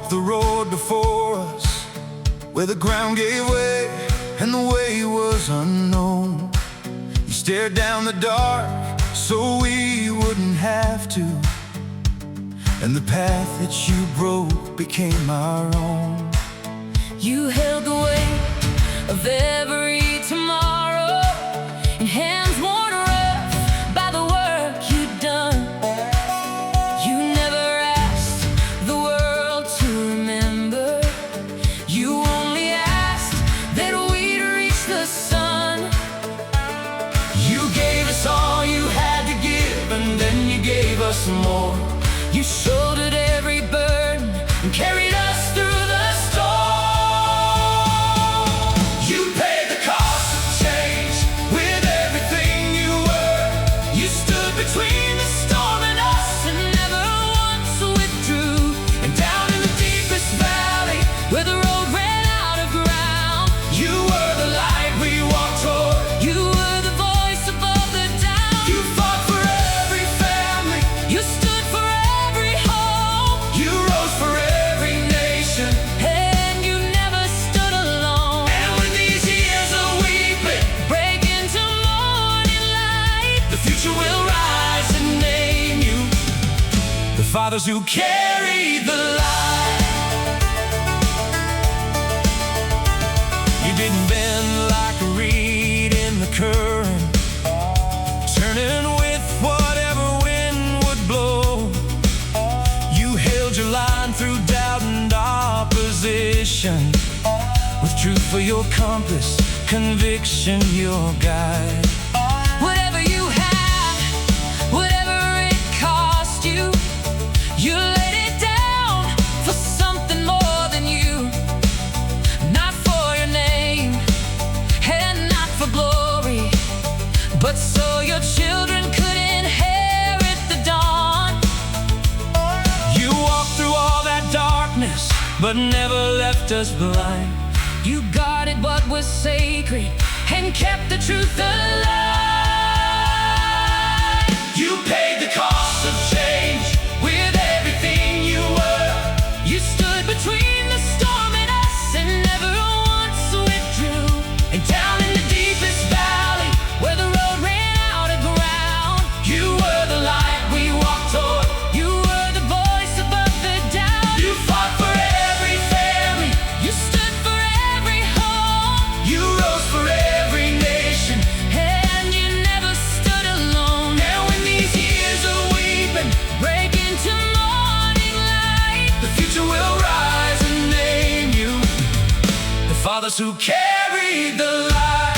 walked the road before us, where the ground gave way and the way was unknown. You stared down the dark so we wouldn't have to, and the path that you broke became our own. You held the weight of every tomorrow in hands worn rough by the work you'd done. You never asked the world to remember. You only asked that we'd reach the sun. You gave us all you had to give, and then you gave us more. You shouldered every burden and carried us through the storm. You paid the cost of change with everything you were. You stood between the storm and us and never once withdrew. And down in the deepest valley, where the road ran out of ground, you were the light we walked toward. You were the voice above the doubt. You fought for every family. You stood for every home. You rose for every nation, and you never stood alone. And when these years of weeping break into morning light, the future will rise and name you the fathers who carried the light. You didn't bend like a reed in the current, turning with whatever wind would blow. You held your line through doubt and opposition, with truth for your compass, conviction your guide. Whatever you had, whatever it cost you, you laid it down for something more than you. Not for your name and not for glory, but so your children could inherit the dawn. You walked through all that darkness, but never left us blind. You guarded what was sacred and kept the truth alive. You paid the cost of change with everything you were. You stood between the storm and us and never once withdrew. And down in the deepest valley, where the road ran out of ground, you were the light we walked toward. You were the voice above the doubt. You fought for every family. You stood for every home. You rose for every nation, and you never stood alone. And when these years of weeping break into morning light, the future will rise and name you the fathers who carried the light.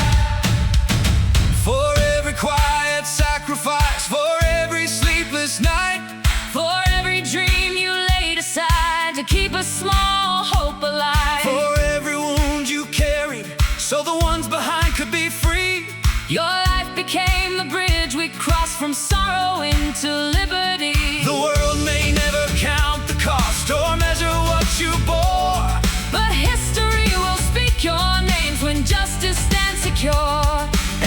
For every quiet sacrifice, for every sleepless night, for every dream you laid aside to keep a small hope alive, for every wound you carried so the ones behind could be free. Your life became the bridge we crossed from sorrow into liberty. The world may never count the cost or measure what you bore, but history will speak your names when justice stands secure.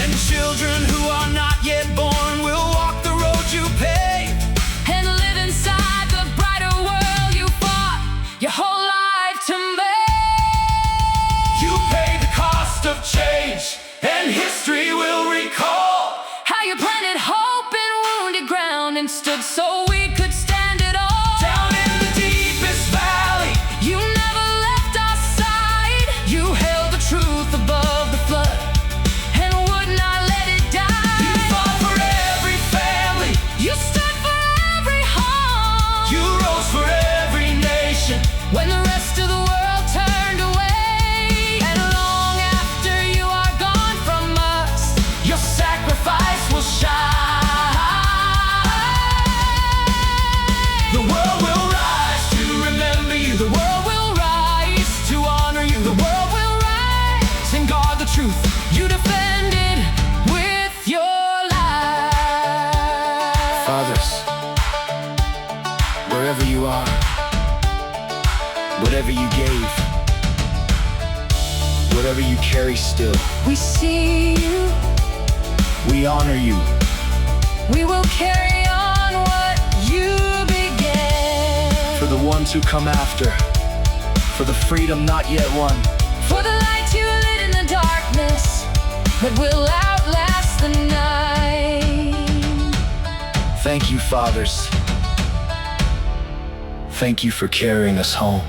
And children who are not yet born will walk the road you paved and live inside the brighter world you fought your whole life to make. You paid the cost of change, and history will recall how you planted hope in wounded ground and stood so we could stand it all. Down in the deepest valley, you never left our side. You held the truth above the flood and would not let it die. You fought for every family. You stood for every home. You rose for every nation when the rest of the world turned away. And long after you are gone from us, your sacrifice will shine. The world will rise to remember you. The world will rise to honor you. The world will rise and guard the truth you defended with your life. Fathers, wherever you are, whatever you gave, whatever you carry still, We see you, we honor you. we will carry on what you began. For the ones who come after, for the freedom not yet won. For the light you lit in the darkness that will outlast the night. Thank you, fathers. Thank you for carrying us home.